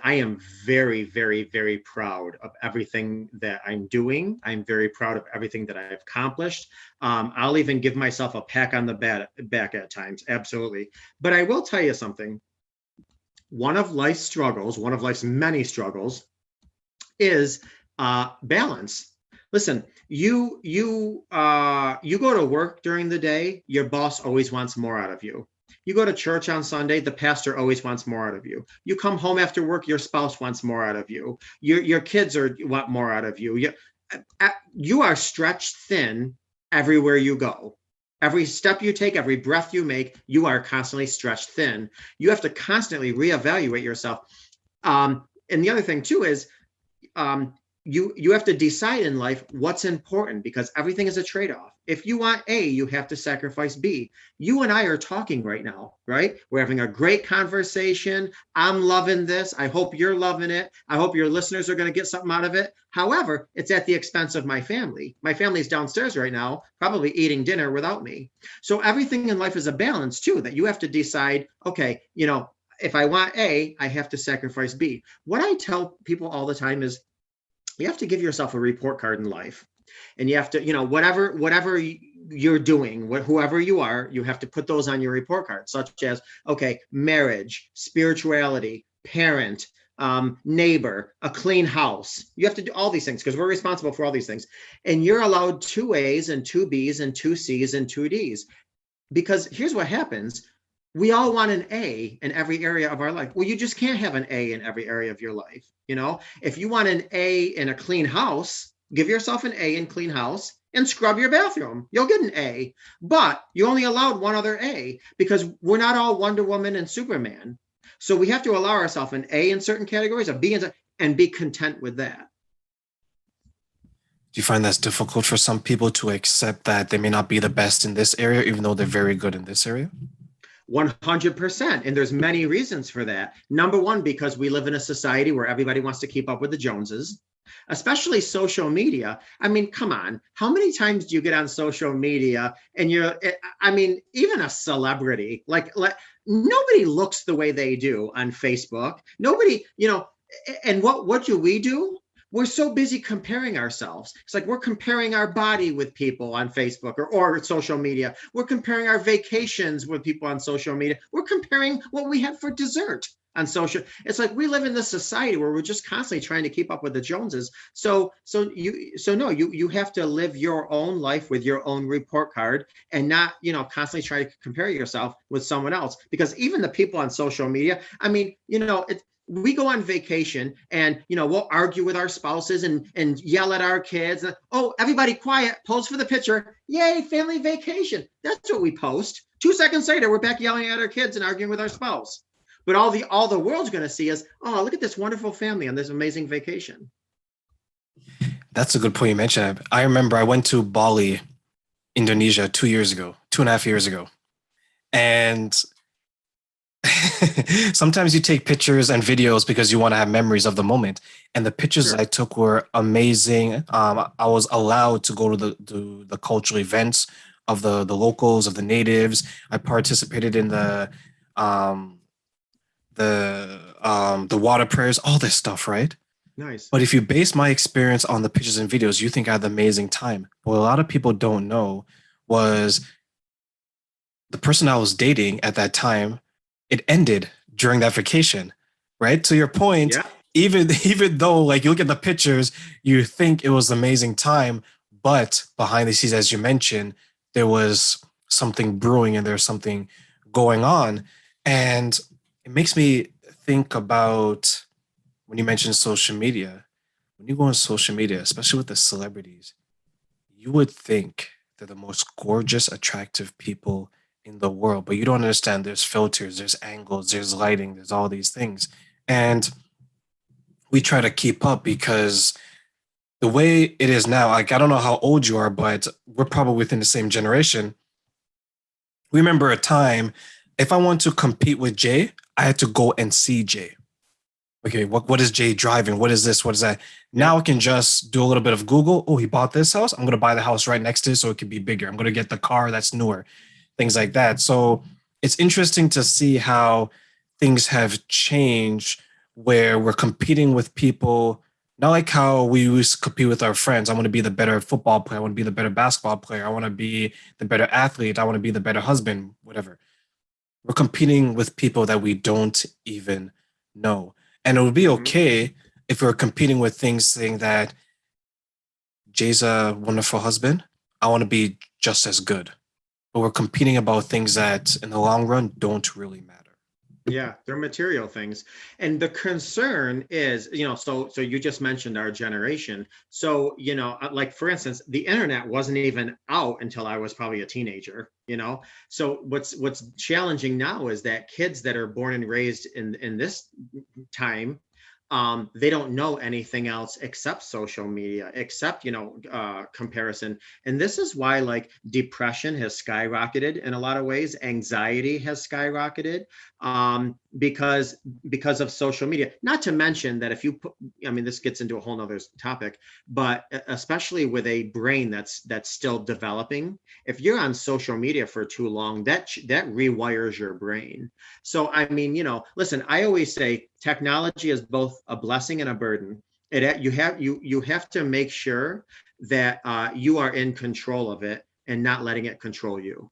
I am very, very, very proud of everything that I'm doing. I'm very proud of everything that I've accomplished. I'll even give myself a pat on the back at times. Absolutely. But I will tell you something. One of life's struggles, one of life's many struggles, is balance. Listen, you go to work during the day, your boss always wants more out of you. You go to church on Sunday, the pastor always wants more out of you. You come home after work, your spouse wants more out of you. Your kids want more out of you. You are stretched thin everywhere you go. Every step you take, every breath you make, you are constantly stretched thin. You have to constantly reevaluate yourself. And the other thing too is you have to decide in life what's important, because everything is a trade-off. If you want A, you have to sacrifice B. You and I are talking right now, right? We're having a great conversation. I'm loving this. I hope you're loving it. I hope your listeners are going to get something out of it. However, it's at the expense of my family. My family's downstairs right now, probably eating dinner without me. So everything in life is a balance too, that you have to decide, okay, if I want A, I have to sacrifice B. What I tell people all the time is, you have to give yourself a report card in life, and you have to, whatever you're doing, whoever you are, you have to put those on your report card, such as, okay, marriage, spirituality, parent, neighbor, a clean house. You have to do all these things because we're responsible for all these things. And you're allowed 2 A's and 2 B's and 2 C's and 2 D's. Because here's what happens. We all want an A in every area of our life. Well, you just can't have an A in every area of your life. If you want an A in a clean house, give yourself an A in clean house and scrub your bathroom. You'll get an A, but you only allowed one other A, because we're not all Wonder Woman and Superman. So we have to allow ourselves an A in certain categories, a B and be content with that. Do you find that's difficult for some people to accept that they may not be the best in this area, even though they're very good in this area? 100%. And there's many reasons for that. Number one, because we live in a society where everybody wants to keep up with the Joneses, especially social media. I mean, come on. How many times do you get on social media and even a celebrity, like nobody looks the way they do on Facebook. Nobody, and what do? We're so busy comparing ourselves. It's like we're comparing our body with people on Facebook or social media. We're comparing our vacations with people on social media. We're comparing what we had for dessert on social. It's like we live in this society where we're just constantly trying to keep up with the Joneses. So you have to live your own life with your own report card and not, constantly try to compare yourself with someone else. Because even the people on social media, we go on vacation and, we'll argue with our spouses and yell at our kids. Oh, everybody quiet, pose for the picture. Yay, family vacation. That's what we post. 2 seconds later, we're back yelling at our kids and arguing with our spouse. But all the world's going to see is, oh, look at this wonderful family on this amazing vacation. That's a good point you mentioned. I remember I went to Bali, Indonesia 2.5 years ago. And sometimes you take pictures and videos because you want to have memories of the moment. And the pictures I took were amazing. I was allowed to go to the cultural events of the locals, of the natives. I participated in the water prayers, all this stuff, right? Nice. But if you base my experience on the pictures and videos, you think I had an amazing time. What a lot of people don't know was the person I was dating at that time, it ended during that vacation, right? To your point, yeah. even though like you look at the pictures, you think it was an amazing time, but behind the scenes, as you mentioned, there was something brewing and there's something going on. And it makes me think about when you mentioned social media. When you go on social media, especially with the celebrities, you would think they're the most gorgeous, attractive people in the world, but you don't understand there's filters, there's angles, there's lighting, there's all these things. And we try to keep up because the way it is now, like I don't know how old you are, but we're probably within the same generation. We remember a time, if I want to compete with Jay, I had to go and see Jay. Okay, what is Jay driving? What is this? What is that? Now I can just do a little bit of Google. Oh, he bought this house. I'm going to buy the house right next to it so it can be bigger. I'm going to get the car that's newer, things like that. So it's interesting to see how things have changed where we're competing with people, not like how we used to compete with our friends. I want to be the better football player. I want to be the better basketball player. I want to be the better athlete. I want to be the better husband, whatever. We're competing with people that we don't even know. And it would be Hmm. okay if we are competing with things saying that Jay's a wonderful husband. I want to be just as good. But we're competing about things that in the long run don't really matter. Yeah, they're material things. And the concern is, so you just mentioned our generation. So, like for instance, the internet wasn't even out until I was probably a teenager. So what's challenging now is that kids that are born and raised in this time, they don't know anything else except social media, except comparison. And this is why like depression has skyrocketed in a lot of ways, anxiety has skyrocketed, because of social media. Not to mention that if you put, I mean, this gets into a whole nother topic, but especially with a brain that's still developing, if you're on social media for too long, that rewires your brain. So, I mean, listen, I always say technology is both a blessing and a burden. You have to make sure that you are in control of it and not letting it control you.